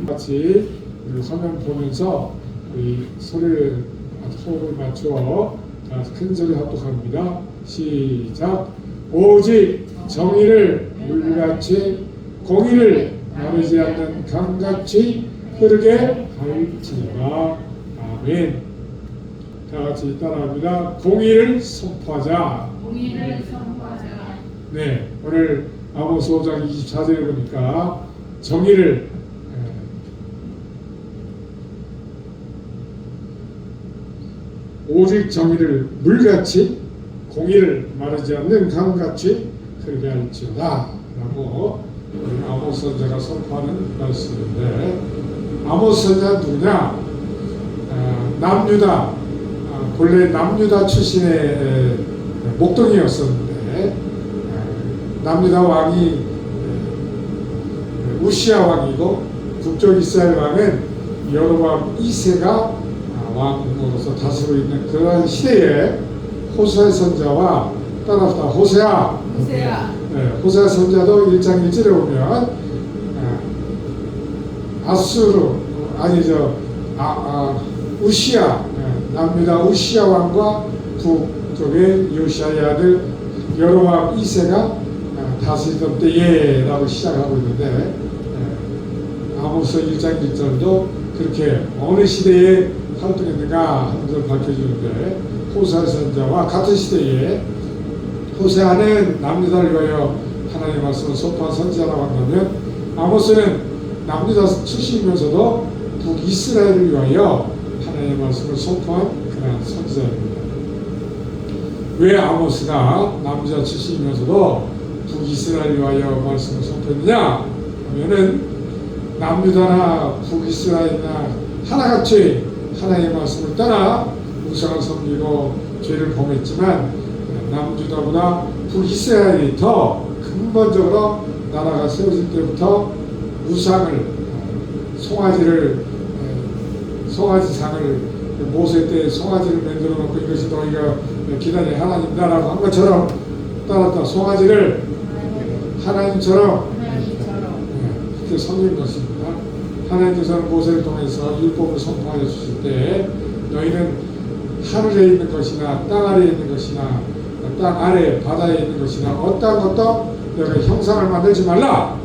같이 화면 보면서 우리 소리를 호흡을 맞추어 큰 소리 합독합니다. 시작. 오직 정의를 물같이 공의를 나누지 않는 강같이 흐르게 할지어다. 아멘. 다 같이 따라합니다. 공의를 선포하자. 공의를 선포하자. 네, 오늘 아모스 5장 24절에 보니까 정의를 오직 정의를 물같이 공의를 마르지 않는 강같이 흐르게 할지어다 라고 아모스 선지자가 선포하는 말씀인데, 아모스 선지자는 누구냐? 남유다, 본래 남유다 출신의 목동이었었는데, 남유다 왕이 우시야 왕이고 북쪽 이스라엘 왕은 여로보암 2세가 왕으로서 다스리고 있는 그런 시대에 호세아 선지자와 따라서 호세아 선지자도 1장 1절에 보면 우시야, 남유다 우시야 왕과 북쪽의 요시아의 아들 여로보암 2세가 다스리던 때에라고 시작하고 있는데, 아모스 1장 1절도 그렇게 어느 시대에 활동했는가 하는 것을 밝혀주는데, 호세아 선지자와 같은 시대에 호세아는 남유다를 위하여 하나님의 말씀을 선포한 선지자라고 한다면, 아모스는 남유다 출신이면서도 북이스라엘을 위하여 하나님의 말씀을 선포한 그런 선지자입니다. 왜 아모스가 남유다 출신이면서도 북이스라엘을 위하여 말씀을 선포했느냐 하면은, 남유다나 북이스라엘이나 하나같이 하나님의 말씀을 따라 우상을 섬기고 죄를 범했지만, 남유다보다 북이스라엘이 더 근본적으로 나라가 세워질 때부터 우상을, 송아지상을 모세 때 송아지를 만들어 놓고 이것이 너희가 기다린 하나님이다라고 한 것처럼 따랐다 송아지를 하나님처럼 그렇게 섬긴 것입니다. 하나님께서는 모세를 통해서 율법을 선포하여 주실 때, 너희는 하늘에 있는 것이나 땅 아래에 있는 것이나 땅 아래 바다에 있는 것이나 어떠한 것도 너희가 형상을 만들지 말라.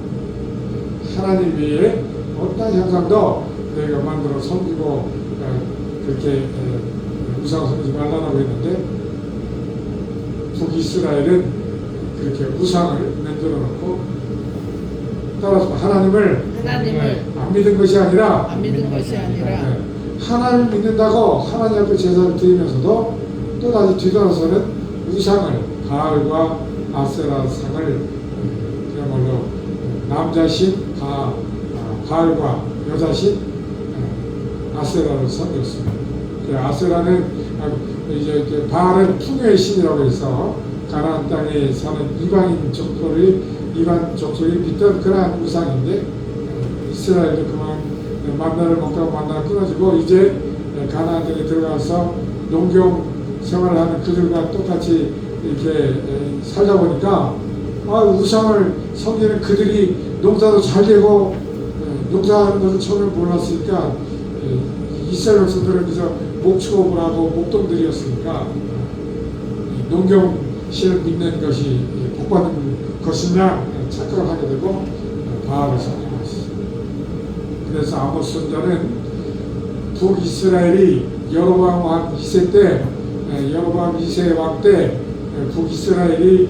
하나님 외에 어떠한 형상도 너희가 만들어 섬기고 그렇게 우상 섬기지 말라고 했는데, 북이스라엘은 그렇게 우상을 만들어 놓고, 따라서 하나님을 안 믿은 것이 아니라 하나님을 믿는다고 하나님 앞에 제사를 드리면서도 또다시 뒤돌아서는 우상을, 바알과 아세라 상을, 그야말로 남자신 바알과 여자신 아세라를 섬겼습니다. 아세라는 이제 바알은 풍요의 신이라고 해서 가나안 땅에 사는 이방 족속이 믿던 그러한 우상인데, 이스라엘도 그만 만나를 먹다가 만나가 끊어지고 이제 가나안 땅에 들어가서 농경 생활을 하는 그들과 똑같이 이렇게 살다 보니까 우상을 섬기는 그들이 농사도 잘 되고 농사하는 것을 처음에 몰랐으니까, 이스라엘 백성들은 그래서 목축업을 하고 목동들이었으니까 농경신을 믿는 것이 복받는 것이냐 착각을 하게 되고 바알을 섬기는 것이죠. 그래서 아모스 선지자는 북이스라엘이 여로보암 왕 2세 때, 여로보암 2세 왕 때 북이스라엘이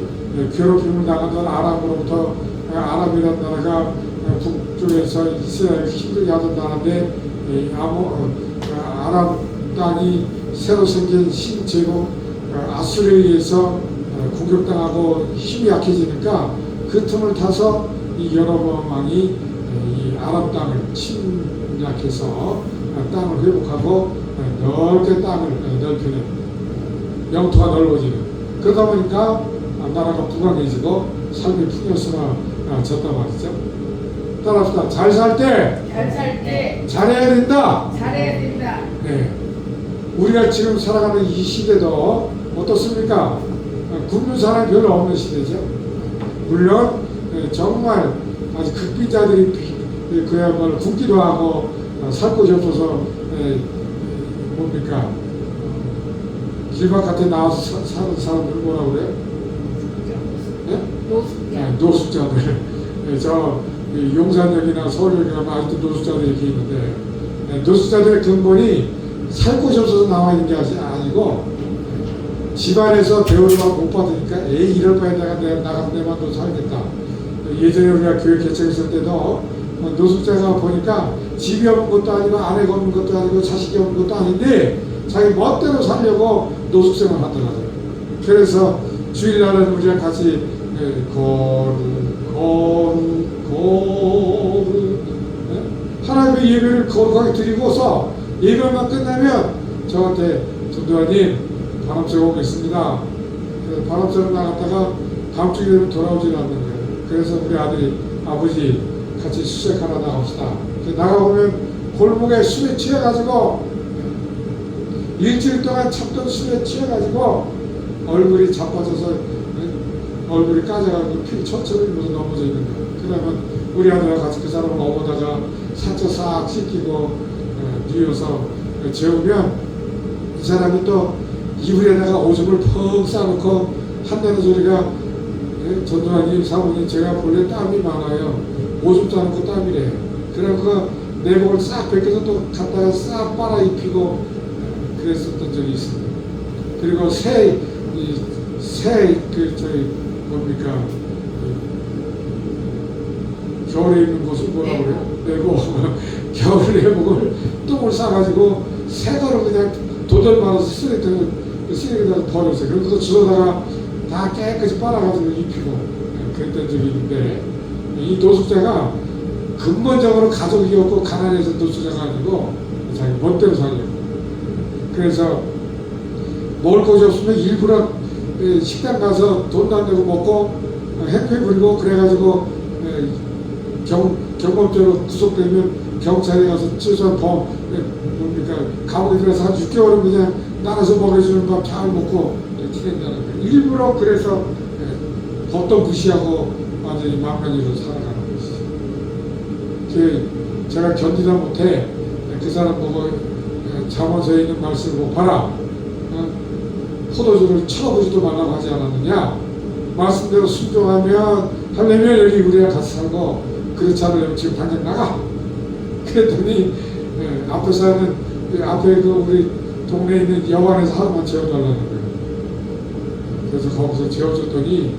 괴롭힘을 당하던 아람으로부터, 아람이라는 나라가 북쪽에서 이스라엘을 힘들게 하던 나라인데, 아람 땅이 새로 생긴 신제국 아수르에 의해서 공격당하고 힘이 약해지니까 그 틈을 타서 이 여로보암 왕이 이 아람 땅을 침략해서 땅을 회복하고 넓게 땅을 넓히는, 영토가 넓어지는, 그러다 보니까 나라가 부강해지고 삶이 풍요스러워졌단 말이죠. 따라서 잘 살 때 잘해야 된다. 네. 우리가 지금 살아가는 이 시대도 어떻습니까? 굶는 사람이 별로 없는 시대죠. 물론 정말 아주 극빈자들이 그야말로 굶기도 하고 살 곳이 없어서 뭡니까 길 바깥에 나와서 사는 사람들 뭐라고 그래요? 네? 노숙자들. 저 용산역이나 서울역이나 아직도 노숙자들이 이렇게 있는데 노숙자들의 근본이 살 곳이 없어서 나와 있는 게 아니고 집안에서 배우를 못 받으니까 에이 이럴 바에다가 내가 나가서 내만 더 살겠다. 예전에 우리가 교회 개척했을 때도 노숙자가 보니까 집이 없는 것도 아니고 아내가 없는 것도 아니고 자식이 없는 것도 아닌데 자기 멋대로 살려고 노숙생을 하더라고요. 그래서 주일날은 우리랑 같이 하나님의 예배를 거룩하게 드리고서 예배만 끝나면 저한테 전도사님 바람쐬러 오겠습니다. 그래서 바람쐬러 나갔다가 다음 주에 되면 돌아오질 않는 거예요. 그래서 우리 아들이 아버지 같이 수색하러 나갑시다. 나가보면 골목에 술에 취해가지고 일주일 동안 참던 술에 취해가지고 얼굴이 자빠져서 얼굴이 까져가지고 피 천천히 흘러서 넘어져 있는 거예요. 그러면 우리 아들과 같이 그 사람을 업어다가 상처 싹 씻기고 뉘어서 재우면 이 사람이 또 이불에다가 오줌을 펑 싸놓고 한다는 소리가 전도사님 사모님 제가 본래 땀이 많아요. 오줌 싸놓고 땀이래요. 그래서 내복을 싹 벗겨서 또 갖다가 싹 빨아 입히고 그랬었던 적이 있습니다. 그리고 저희 뭡니까 겨울에 입는 것을 뭐라고 그래요? 내복 겨울 내복을 똥을 싸가지고 새거를 그냥 도돌 말아서 쓰레기에다 버렸어요. 그래서 주워다가 다 깨끗이 빨아가지고 입히고 그랬던 적이 있는데 이 노숙자가 근본적으로 가족이 없고 가난해서 노숙자가 아니고 자기 멋대로 살려고 그래서 먹을 것이 없으면 일부러 식당 가서 돈도 안 내고 먹고 행패 부리고 그래가지고 경범죄로 구속되면 경찰에 가서 최소한 뭡니까 감옥에 들어서 한 6개월은 그냥 나가서 먹여주는 밥 잘 먹고 지낸다는 거예요. 일부러 그래서 법도 무시하고 완전히 망나니로 살아가는 것이죠. 제가 견디다 못해 그 사람 보고 잠언서에 있는 말씀을 뭐 봐라. 포도주를 쳐보지도 말라고 하지 않았느냐. 말씀대로 순종하면 하려면 여기 우리랑 같이 살고 그렇지 않으려면 지금 당장 나가. 그랬더니 앞에 사는 앞에 그 우리 동네에 있는 여관에서 하루만 재워달라는 거예요. 그래서 거기서 재워줬더니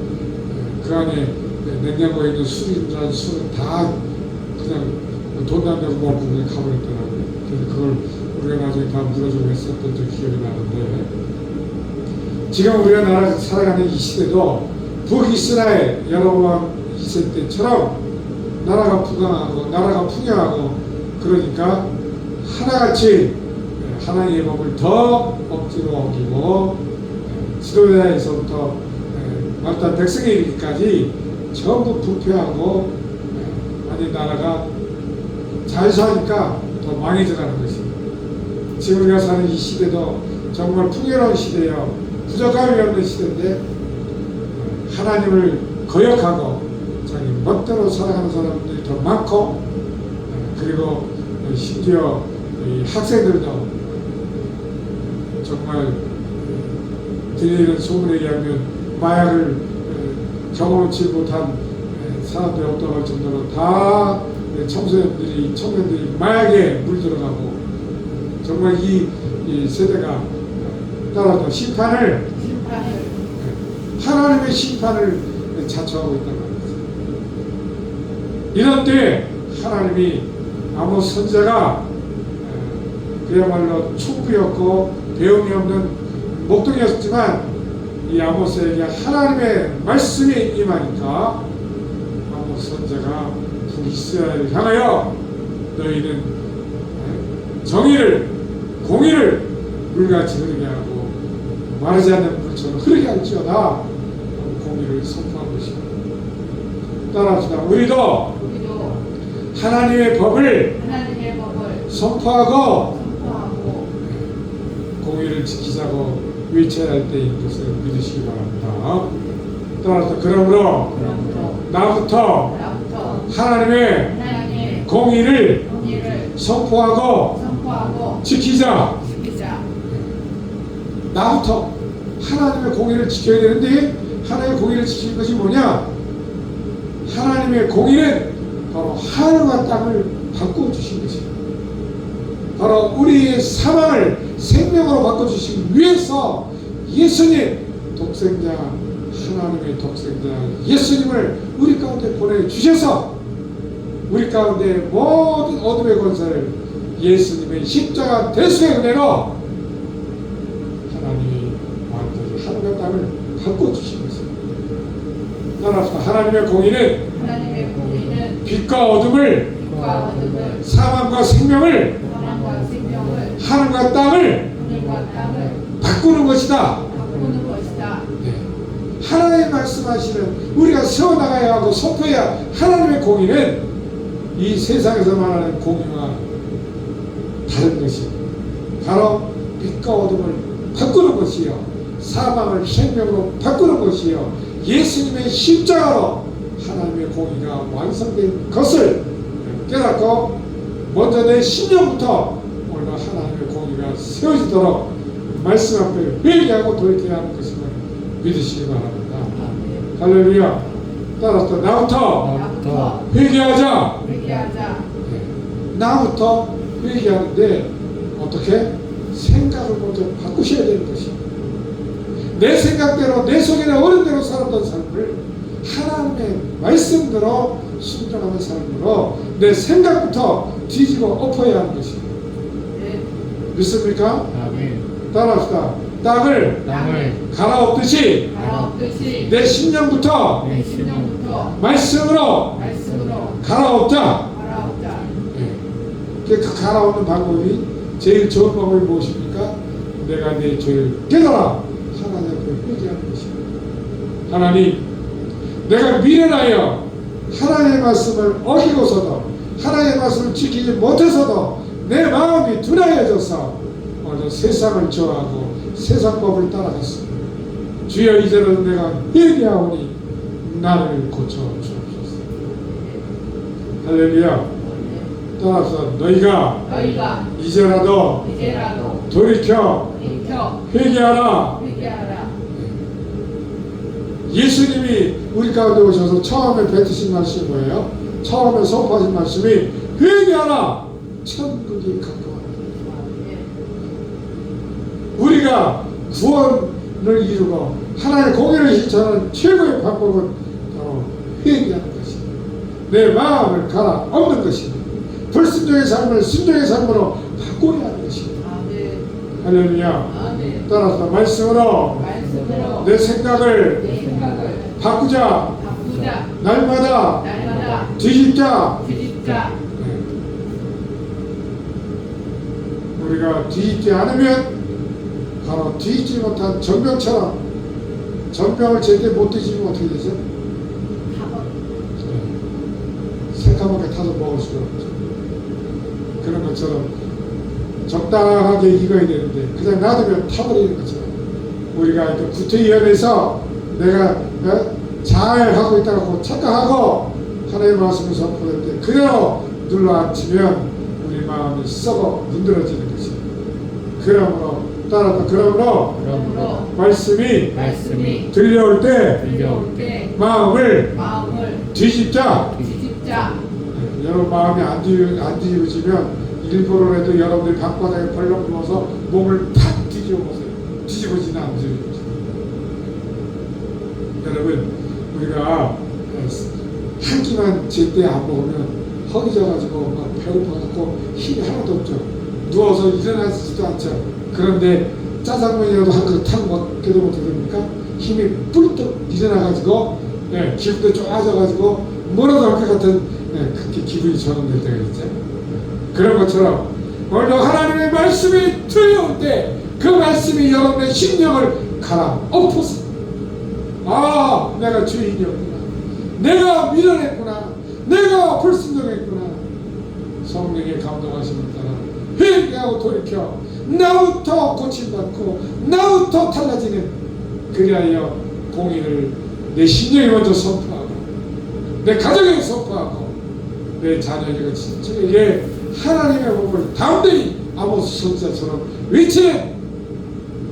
그 안에 냉장고에 있는 술이라는 술은 다 그냥 돈 안 내고 먹고 그냥 가버렸더라고요. 그래서 그걸 우리가 나중에 다 물어주고 했었던 적 기억이 나는데 지금 우리가 살아가는 이 시대도 북이스라엘 여로보암 2세 때처럼 나라가 부강하고 나라가 풍요하고 그러니까 하나같이 하나님의 법을 더 억지로 어기고 지도자에서부터 말단 백성에 이르기까지 전부 부패하고 아니 나라가 잘 사니까 더 망해져가는 것입니다. 지금 우리가 사는 이 시대도 정말 풍요로운 시대요. 부족함이 없는 시대인데 하나님을 거역하고 자기 멋대로 살아가는 사람들이 더 많고 그리고 심지어 이 학생들도 정말 들리는 소문에 의하면 마약을 경험치 못한 사람들이 없다고 할 정도로 다 청년들이 마약에 물들어가고 정말 이 세대가 따라서 하나님의 심판을 자초하고 있단 말이죠. 이런 때 하나님이 아모스 선지자가 그야말로 촉부였고 배움이 없는 목동이었지만 이 아모스에게 하나님의 말씀이 임하니까 아모스 선지자가 북이스라엘을 향하여 너희는 정의를 공의를 물같이 흐르게 하고 마르지 않는 물처럼 흐르게 할지어다 공의를 선포한 것입니다. 따라합시다. 우리도 하나님의 법을 선포하고 공의를 지키자고 외쳐야 할 때인 것을 믿으시기 바랍니다. 따라서 그러므로 나부터 하나님의 공의를 공의를 선포하고 선포하고 지키자. 지키자. 나부터 하나님의 공의를 지켜야 되는데 하나님의 공의를 지키는 것이 뭐냐? 하나님의 공의는 바로 하늘과 땅을 바꿔주신 것입니다. 바로 우리의 사망을 생명으로 바꿔주시기 위해서 예수님 독생자, 하나님의 독생자 예수님을 우리 가운데 보내주셔서 우리 가운데 모든 어둠의 권세를 예수님의 십자가 대수의 은혜로 하나님이 완전히 하늘과 땅을 바꿔주신 것입니다. 따라서 하나님의 공의는 하나님의 공의는 빛과 어둠을, 빛과 어둠을, 사망과 생명을, 사랑과 생명을, 하늘과 땅을 하늘과 땅을 바꾸는 것이다. 바꾸는 것이다. 네. 하나님 말씀하시는 우리가 세워나가야 하고 선포해야 하나님의 공의는 이 세상에서 말하는 공의와 다른 것입니다. 바로 빛과 어둠을 바꾸는 것이요, 사망을 생명으로 바꾸는 것이요, 예수님의 십자가로 하나님의 공의가 완성된 것을 깨닫고 먼저 내 신령부터 오늘 하나님의 공의가 세워지도록 말씀 앞에 회개하고 돌이켜야 하는 것임을 믿으시기 바랍니다. 할렐루야. 따라서 나부터 회개하자. 회개하자. 나부터 회개하는데 어떻게? 생각을 먼저 바꾸셔야 되는 것입니다. 내 생각대로 내 속에 어른 대로 살았던 삶을 하나님의 말씀대로 순종하는 삶으로 내 생각부터 뒤집어 엎어야 하는 것입니다. 네. 믿습니까? 아멘. 따라합시다. 땅을 갈아엎듯이 갈아엎듯이 내 심령부터 내 신령부터 말씀으로 말씀으로 갈아엎자. 갈아엎자. 그 갈아엎는 방법이 제일 좋은 방법이 무엇입니까? 내가 내 죄를 깨달아 하나님 앞에 회개하는 것입니다. 하나님, 내가 미련하여 하나님의 말씀을 어기고서도 하나님의 말씀을 지키지 못해서도 내 마음이 둔하여져서 오늘 세상을 좋아하고 세상 법을 따라갔습니다. 주여, 이제는 내가 회개하오니 나를 고쳐주옵소서. 할렐루야. 따라서 너희가 이제라도 돌이켜 회개하라. 예수님이 우리 가운데 오셔서 처음에 뱉으신 말씀이 뭐예요? 처음에 선포하신 말씀이 회개하라, 천국이 가까워라. 우리가 구원을 이루고 하나님의 공의를 실천하는 최고의 방법은 바로 회개하는 것입니다. 내 마음을 갈아엎는 것입니다. 불순종의 삶을 순종의 삶으로 바꾸려 하는 것입니다. 할렐루야. 따라서 말씀으로 내 생각을 바꾸자. 날마다 뒤집자. 우리가 뒤집지 않으면 바로 뒤집지 못한 전병처럼, 전병을 제때 못 뒤집으면 어떻게 되죠? 새까맣게 타서 먹을 수가 없죠. 그런 것처럼 적당하게 익어야 되는데 그냥 놔두면 타버리는 것처럼, 우리가 구태의원에서 내가 잘하고 있다고 착각하고 하나님의 말씀을 선포할 때 그대로 눌러앉히면 우리 마음이 썩어 문드러지는 것입니다. 그러므로 말씀이 들려올 때 마음을 뒤집자. 여러분 마음이 안 뒤집어지면 일부러라도 여러분들이 방바닥에 벌렁 누워서 몸을 탁 뒤집어보세요. 뒤집어지나 안 뒤집어지나. 여러분, 우리가 한 끼만 제때 안 먹으면 허기져가지고 막 배고파갖고 힘이 하나도 없죠. 누워서 일어나지도 않죠. 그런데 짜장면이라도 한 그릇 탁 먹게 되면 어떻게 됩니까? 힘이 뿔떡 일어나가지고 기분도 좋아져가지고 뭐라도 할 것 같은 그렇게 기분이 전환될 때가 있죠. 그런 것처럼 오늘 하나님의 말씀이 들려올 때 그 말씀이 여러분의 심령을 갈아엎어서, 아, 내가 죄인이었구나, 내가 미련했구나, 내가 불순종했구나, 성령의 감동하심을 따라 회개하고 돌이켜 나부터 고침받고 나부터 달라지는, 그리하여 공의를 내 심령에 먼저 선포하고 내 가정에 선포하고 내 자녀에게 이게 하나님의 복을 담대히 아모스 선지자처럼 외치는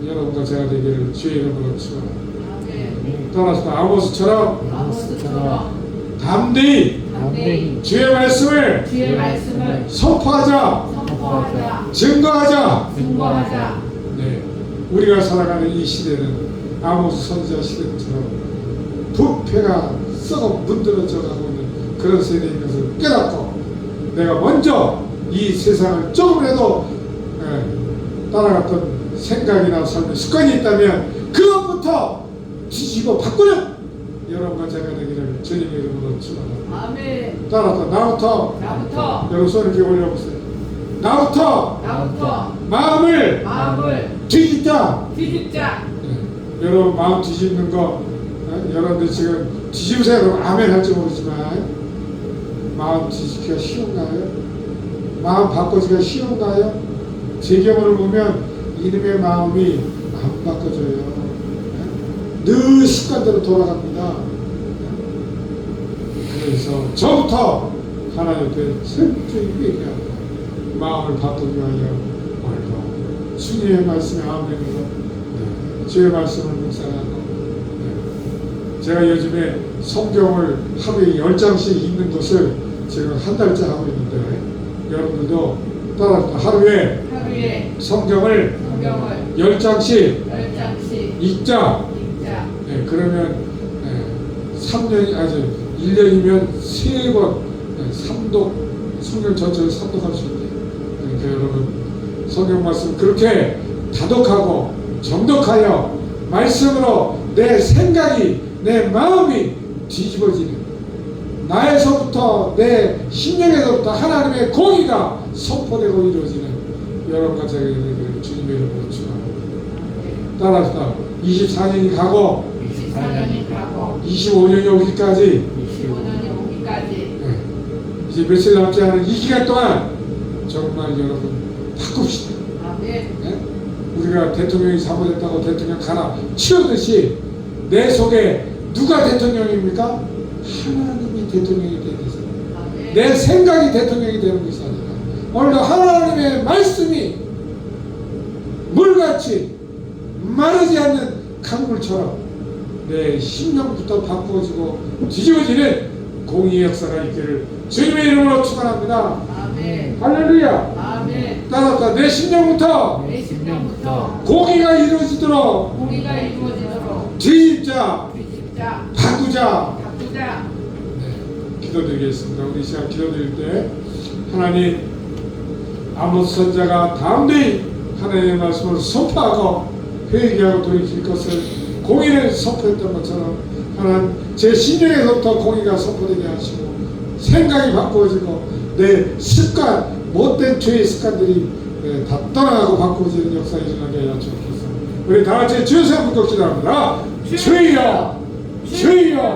여러분과 제가 되기를 주의 이름으로 축원합니다. 아멘. 따라서 아모스처럼 아모스처럼 담대히 담대히 주의 말씀을 주의 말씀을 선포하자, 선포하자, 증거하자. 증거하자. 네, 우리가 살아가는 이 시대는 아모스 선지자 시대처럼 부패가 썩어 문드러져 가고 있는 그런 세대인 것을 깨닫고 내가 먼저 이 세상을 조금이라도 따라갔던 생각이나 삶의 습관이 있다면 그것부터 뒤집어 바꾸는 여러분과 제가 되기를 주님의 이름으로 축원합니다. 아멘. 따라서 나부터 여러분 손을 이렇게 올려보세요. 나부터 마음을 뒤집자. 뒤집자. 여러분 마음 뒤집는 거 여러분들 지금 뒤집으세요. 그럼 아멘 할지 모르지만 마음 뒤집기가 쉬운가요? 마음 바꿔지기가 쉬운가요? 제 경험을 보면 이놈의 마음이 안 바꿔져요. 늘 습관대로 돌아갑니다. 그래서 저부터 하나님 앞에 철저히 회개합니다. 마음을 바꾸기 위하여 오늘도 주님의 말씀에 아멘으로 주의 말씀을 묵상하고 제가 요즘에 성경을 하루에 10장씩 읽는 것을 지금 한 달째 하고 있는데 여러분들도 따라 하루에 성경을 10장씩 읽자. 네, 그러면 3년이 아주 1년이면 3번 삼독 성경 전체를 삼독할 수 있대요. 그러니까 여러분 성경 말씀 그렇게 다독하고 정독하여 말씀으로 내 생각이 내 마음이 뒤집어지는 나에서부터 내 심령에서부터 하나님의 공의가 선포되고 이루어지는 여러분과 제가 되기를 주님의 이름으로 축원합니다. 따라서 24년이 가고 25년이 오기까지 이제 며칠 남지 않은 이 기간 동안 정말 여러분 바꿉시다. 네? 우리가 대통령이 잘못했다고 대통령 가라 치우듯이 내 속에 누가 대통령입니까? 하나님이 대통령이 되는 것은 내 생각이 대통령이 되는 것이 아니라 오늘도 하나님의 말씀이 물같이 마르지 않는 강물처럼 내 심령부터 바꾸어지고 뒤집어지는 공의의 역사가 있기를 주님의 이름으로 축원합니다. 할렐루야. 따라서 내 심령부터 공의가 이루어지도록 뒤집자. 바꾸자. 네, 기도드리겠습니다. 우리 시간 기도드릴 때 하나님 아모스 선지자가 담대히 하나님의 말씀을 선포하고 회개하고 돌이킬 것을 공의를 선포했던 것처럼 하나님 제 심령에서부터 공의가 선포되게 하시고 생각이 바꾸어지고 내 습관 못된 죄의 습관들이 다 떠나가고 바꾸어지는 역사가 일어나게 하여 주옵소서. 우리 다같이 주여 한번 기도합니다. 주여 주여